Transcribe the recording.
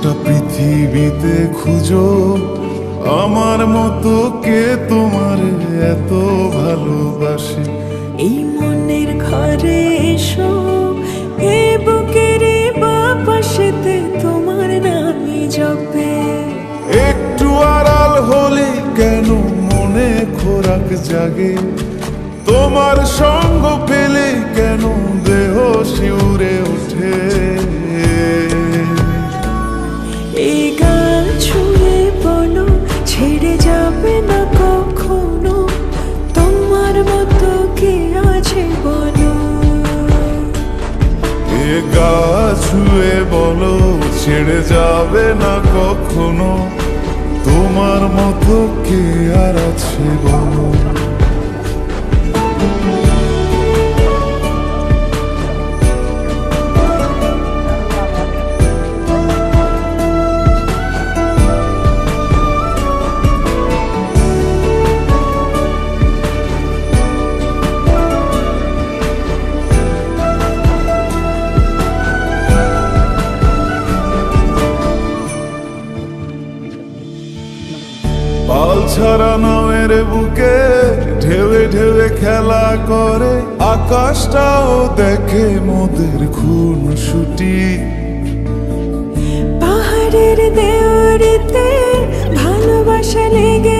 গোটা পৃথিবীতে খুঁজো আমার মতো কে তোমার এত ভালোবাসে। এই মনের ঘরে এসো, এ বুকের বাপাশেতে তোমার নামই জপে। একটু আড়াল হলে কেন মনে খোরাক জাগে, তোমার সঙ্গ পেলে কেন দেহ শিউরে ওঠে। এই গান ছুঁয়ে বলো ছেড়ে যাবে না কখনো, তোমার মতো কে আছে বলো। এ গা ছুঁয়ে বলো ছেড়ে যাবে না কখনো, তোমার মতো কে আর আছে বলো। পাল ছাড়া নামের বুকে ঢেউে ঢেউে খেলা করে, আকাশটাও দেখে মোদের খুনসুটি। পাহাড়ের দেওয়ারিতে ভালোবাসা লেগে